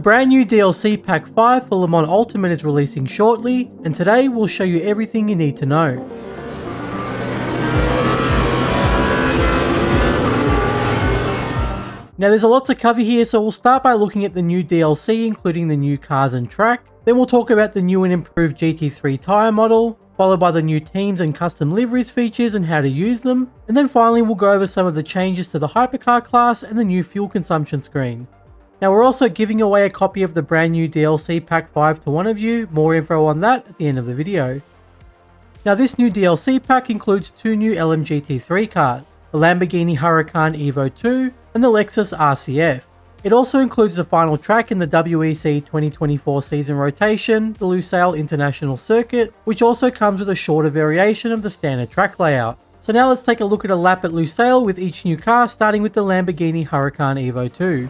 brand new DLC Pack 5 for Le Mans Ultimate is releasing shortly, and today we'll show you everything you need to know. Now there's a lot to cover here, so we'll start by looking at the new DLC, including the new cars and track. Then we'll talk about the new and improved GT3 tyre model, followed by the new teams and custom liveries features and how to use them. And then finally we'll go over some of the changes to the hypercar class and the new fuel consumption screen. Now we're also giving away a copy of the brand new DLC Pack 5 to one of you, more info on that at the end of the video. Now this new DLC pack includes two new LMGT3 cars, the Lamborghini Huracan Evo 2 and the Lexus RCF. It also includes the final track in the WEC 2024 season rotation, the Lusail International Circuit, which also comes with a shorter variation of the standard track layout. So now let's take a look at a lap at Lusail with each new car, starting with the Lamborghini Huracan Evo 2.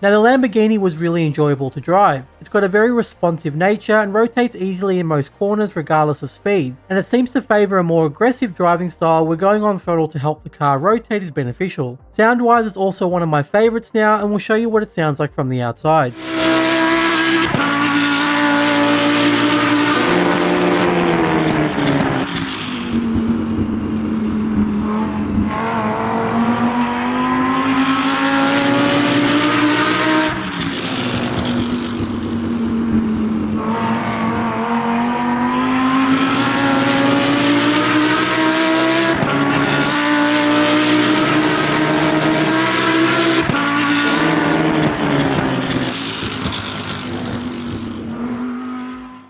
Now the Lamborghini was really enjoyable to drive. It's got a very responsive nature and rotates easily in most corners regardless of speed, and it seems to favour a more aggressive driving style where going on throttle to help the car rotate is beneficial. Sound wise it's also one of my favourites now, and we'll show you what it sounds like from the outside.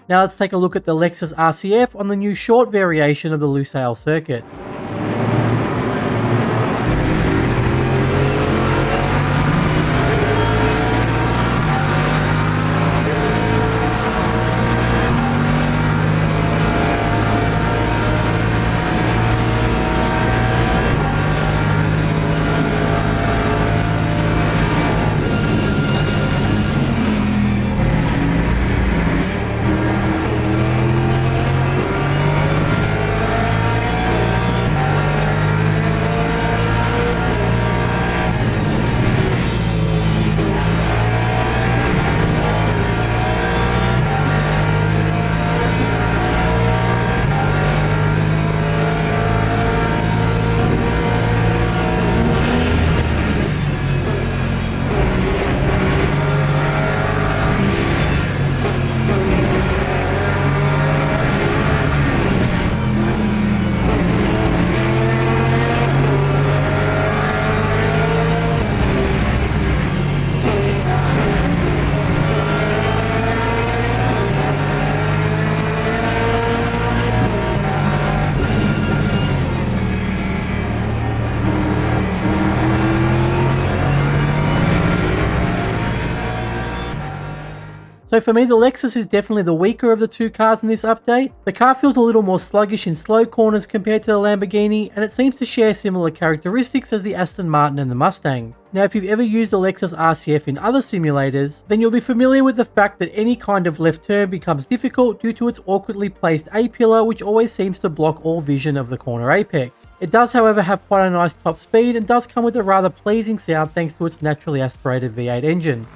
Now let's take a look at the Lexus RCF on the new short variation of the Lusail circuit. So for me, the Lexus is definitely the weaker of the two cars in this update. The car feels a little more sluggish in slow corners compared to the Lamborghini, and it seems to share similar characteristics as the Aston Martin and the Mustang. Now, if you've ever used the Lexus RCF in other simulators, then you'll be familiar with the fact that any kind of left turn becomes difficult due to its awkwardly placed A-pillar, which always seems to block all vision of the corner apex. It does, however, have quite a nice top speed and does come with a rather pleasing sound thanks to its naturally aspirated V8 engine.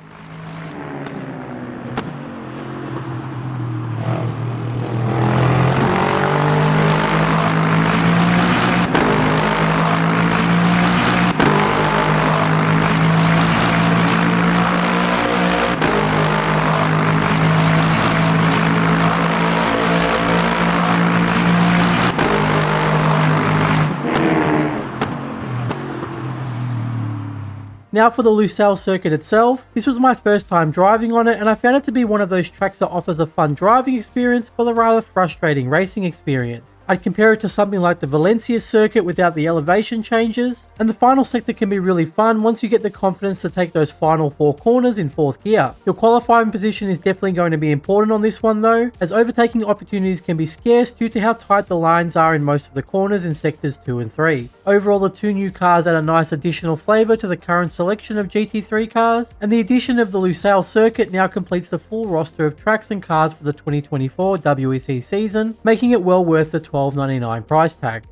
Now for the Lusail circuit itself, this was my first time driving on it, and I found it to be one of those tracks that offers a fun driving experience but a rather frustrating racing experience. I'd compare it to something like the Valencia circuit without the elevation changes, and the final sector can be really fun once you get the confidence to take those final 4 corners in 4th gear. Your qualifying position is definitely going to be important on this one though, as overtaking opportunities can be scarce due to how tight the lines are in most of the corners in sectors 2 and 3. Overall, the 2 new cars add a nice additional flavour to the current selection of GT3 cars, and the addition of the Lusail circuit now completes the full roster of tracks and cars for the 2024 WEC season, making it well worth the $12.99 price tag.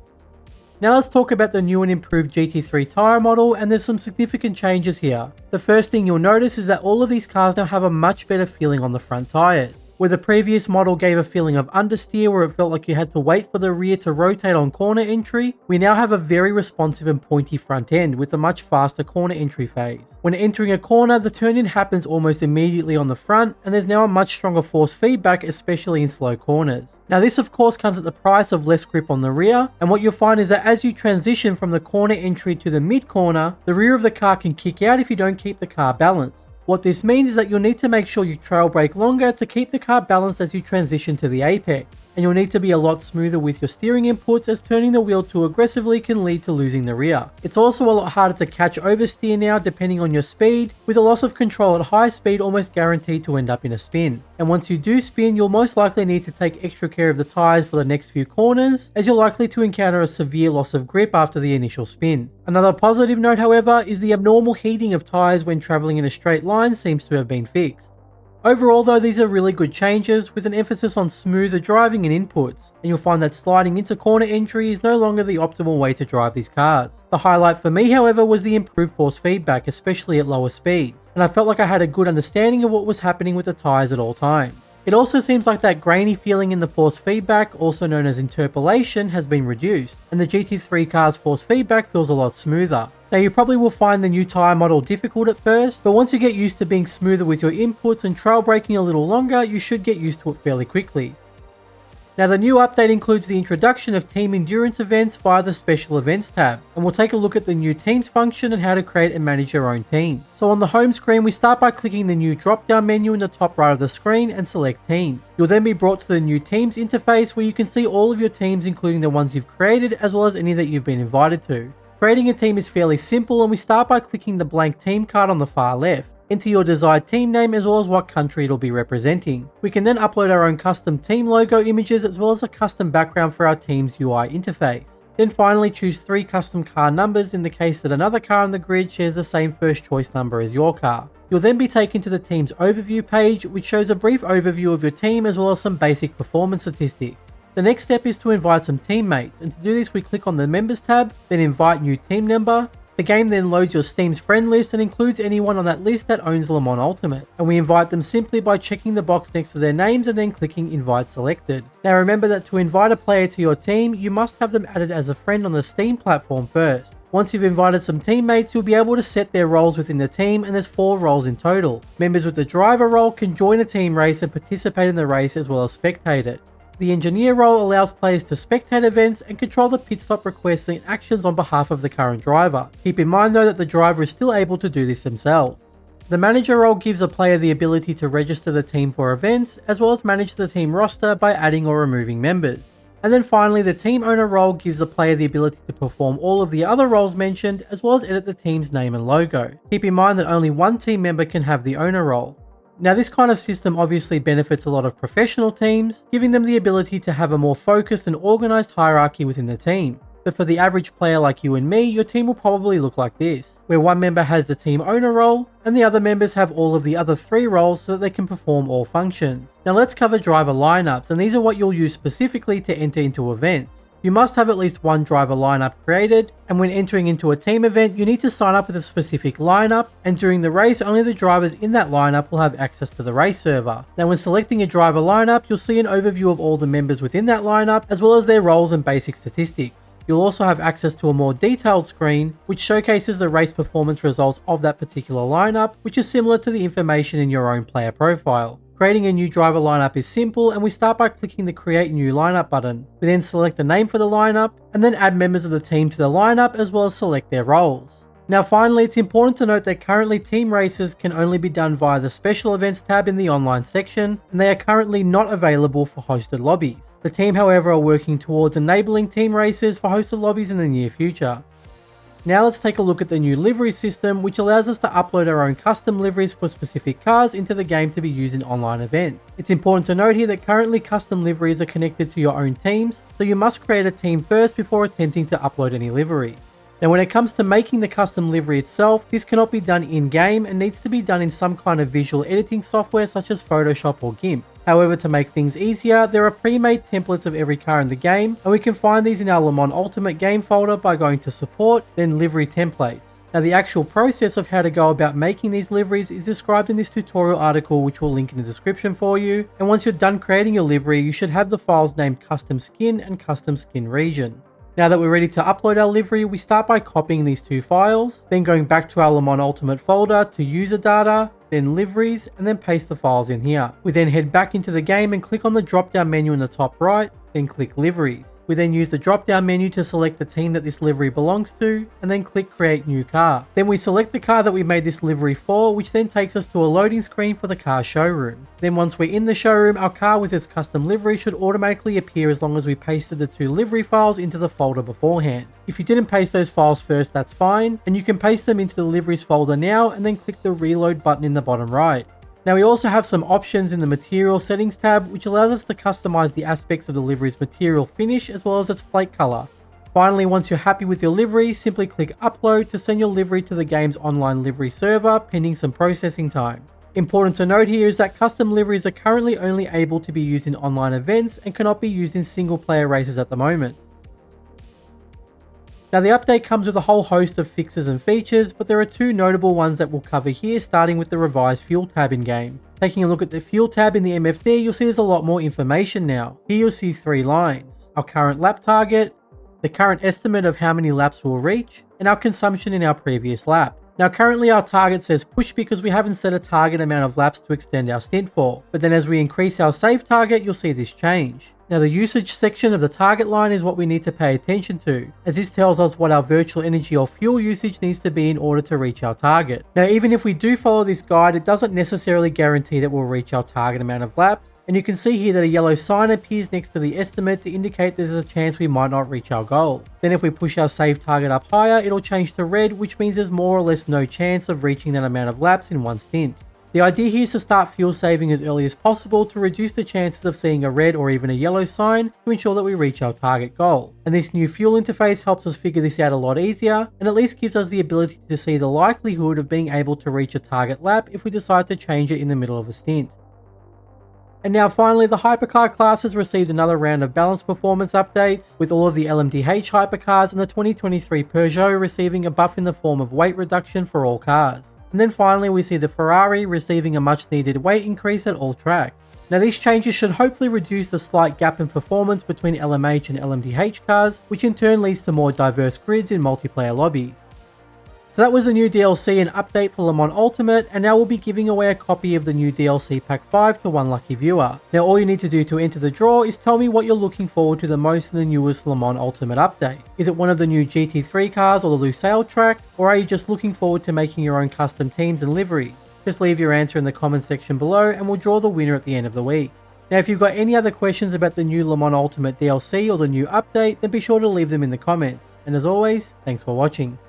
Now let's talk about the new and improved GT3 tyre model, and there's some significant changes here. The first thing you'll notice is that all of these cars now have a much better feeling on the front tyres. Where the previous model gave a feeling of understeer where it felt like you had to wait for the rear to rotate on corner entry, we now have a very responsive and pointy front end with a much faster corner entry phase. When entering a corner, the turn-in happens almost immediately on the front, and there's now a much stronger force feedback, especially in slow corners. Now this of course comes at the price of less grip on the rear, and what you'll find is that as you transition from the corner entry to the mid-corner, the rear of the car can kick out if you don't keep the car balanced. What this means is that you'll need to make sure you trail brake longer to keep the car balanced as you transition to the apex. And you'll need to be a lot smoother with your steering inputs, as turning the wheel too aggressively can lead to losing the rear. It's also a lot harder to catch oversteer now depending on your speed, with a loss of control at high speed almost guaranteed to end up in a spin. And once you do spin, you'll most likely need to take extra care of the tyres for the next few corners, as you're likely to encounter a severe loss of grip after the initial spin. Another positive note, however, is the abnormal heating of tyres when travelling in a straight line seems to have been fixed. Overall though, these are really good changes, with an emphasis on smoother driving and inputs, and you'll find that sliding into corner entry is no longer the optimal way to drive these cars. The highlight for me, however, was the improved force feedback, especially at lower speeds, and I felt like I had a good understanding of what was happening with the tyres at all times. It also seems like that grainy feeling in the force feedback, also known as interpolation, has been reduced, and the GT3 car's force feedback feels a lot smoother. Now you probably will find the new tyre model difficult at first, but once you get used to being smoother with your inputs and trail braking a little longer, you should get used to it fairly quickly. Now the new update includes the introduction of team endurance events via the special events tab, and we'll take a look at the new teams function and how to create and manage your own team. So on the home screen, we start by clicking the new drop down menu in the top right of the screen and select teams. You'll then be brought to the new teams interface, where you can see all of your teams, including the ones you've created as well as any that you've been invited to. Creating a team is fairly simple, and we start by clicking the blank team card on the far left. Enter your desired team name as well as what country it'll be representing. We can then upload our own custom team logo images as well as a custom background for our team's UI interface. Then finally choose 3 custom car numbers in the case that another car on the grid shares the same first choice number as your car. You'll then be taken to the team's overview page, which shows a brief overview of your team as well as some basic performance statistics. The next step is to invite some teammates, and to do this we click on the members tab, then invite new team member. The game then loads your Steam's friend list and includes anyone on that list that owns Le Mans Ultimate, and we invite them simply by checking the box next to their names and then clicking invite selected. Now remember that to invite a player to your team, you must have them added as a friend on the Steam platform first. Once you've invited some teammates, you'll be able to set their roles within the team, and there's 4 roles in total. Members with the driver role can join a team race and participate in the race as well as spectate it. The engineer role allows players to spectate events and control the pit stop requests and actions on behalf of the current driver. Keep in mind though that the driver is still able to do this themselves. The manager role gives a player the ability to register the team for events, as well as manage the team roster by adding or removing members. And then finally, the team owner role gives the player the ability to perform all of the other roles mentioned, as well as edit the team's name and logo. Keep in mind that only one team member can have the owner role. Now this kind of system obviously benefits a lot of professional teams, giving them the ability to have a more focused and organized hierarchy within the team. But for the average player like you and me, your team will probably look like this, where one member has the team owner role, and the other members have all of the other 3 roles so that they can perform all functions. Now let's cover driver lineups, and these are what you'll use specifically to enter into events. You must have at least one driver lineup created, and when entering into a team event, you need to sign up with a specific lineup, and during the race, only the drivers in that lineup will have access to the race server. Now when selecting a driver lineup, you'll see an overview of all the members within that lineup, as well as their roles and basic statistics. You'll also have access to a more detailed screen, which showcases the race performance results of that particular lineup, which is similar to the information in your own player profile. Creating a new driver lineup is simple, and we start by clicking the Create New Lineup button. We then select the name for the lineup, and then add members of the team to the lineup as well as select their roles. Now finally, it's important to note that currently team races can only be done via the Special Events tab in the online section, and they are currently not available for hosted lobbies. The team, however, are working towards enabling team races for hosted lobbies in the near future. Now let's take a look at the new livery system, which allows us to upload our own custom liveries for specific cars into the game to be used in online events. It's important to note here that currently custom liveries are connected to your own teams, so you must create a team first before attempting to upload any liveries. Now when it comes to making the custom livery itself, this cannot be done in-game and needs to be done in some kind of visual editing software such as Photoshop or GIMP. However, to make things easier, there are pre-made templates of every car in the game, and we can find these in our Le Mans Ultimate game folder by going to Support, then Livery Templates. Now the actual process of how to go about making these liveries is described in this tutorial article, which we'll link in the description for you, and once you're done creating your livery, you should have the files named Custom Skin and Custom Skin Region. Now that we're ready to upload our livery, we start by copying these 2 files, then going back to our Le Mans Ultimate folder to user data, then liveries, and then paste the files in here. We then head back into the game and click on the drop down menu in the top right, then click liveries. We then use the drop down menu to select the team that this livery belongs to, and then click create new car. Then we select the car that we made this livery for, which then takes us to a loading screen for the car showroom. Then once we're in the showroom, our car with its custom livery should automatically appear as long as we pasted the 2 livery files into the folder beforehand. If you didn't paste those files first, that's fine, and you can paste them into the liveries folder now and then click the reload button in the bottom right. Now we also have some options in the material settings tab, which allows us to customize the aspects of the livery's material finish as well as its flake color. Finally, once you're happy with your livery, simply click upload to send your livery to the game's online livery server, pending some processing time. Important to note here is that custom liveries are currently only able to be used in online events and cannot be used in single player races at the moment. Now the update comes with a whole host of fixes and features, but there are 2 notable ones that we'll cover here, starting with the revised fuel tab in game. Taking a look at the fuel tab in the MFD, you'll see there's a lot more information now. Here you'll see 3 lines: our current lap target, the current estimate of how many laps we'll reach, and our consumption in our previous lap. Now currently our target says push because we haven't set a target amount of laps to extend our stint for, but then as we increase our save target, you'll see this change. Now the usage section of the target line is what we need to pay attention to, as this tells us what our virtual energy or fuel usage needs to be in order to reach our target. Now even if we do follow this guide, it doesn't necessarily guarantee that we'll reach our target amount of laps, and you can see here that a yellow sign appears next to the estimate to indicate there's a chance we might not reach our goal. Then if we push our save target up higher, it'll change to red, which means there's more or less no chance of reaching that amount of laps in one stint. The idea here is to start fuel saving as early as possible to reduce the chances of seeing a red or even a yellow sign to ensure that we reach our target goal. And this new fuel interface helps us figure this out a lot easier, and at least gives us the ability to see the likelihood of being able to reach a target lap if we decide to change it in the middle of a stint. And now finally, the Hypercar class has received another round of balance performance updates, with all of the LMDH Hypercars and the 2023 Peugeot receiving a buff in the form of weight reduction for all cars. And then finally we see the Ferrari receiving a much needed weight increase at all tracks. Now these changes should hopefully reduce the slight gap in performance between LMH and LMDH cars, which in turn leads to more diverse grids in multiplayer lobbies. So that was the new DLC and update for Le Mans Ultimate, and now we'll be giving away a copy of the new DLC Pack 5 to one lucky viewer. Now all you need to do to enter the draw is tell me what you're looking forward to the most in the newest Le Mans Ultimate update. Is it one of the new GT3 cars or the Lusail track, or are you just looking forward to making your own custom teams and liveries? Just leave your answer in the comment section below and we'll draw the winner at the end of the week. Now if you've got any other questions about the new Le Mans Ultimate DLC or the new update, then be sure to leave them in the comments. And as always, thanks for watching.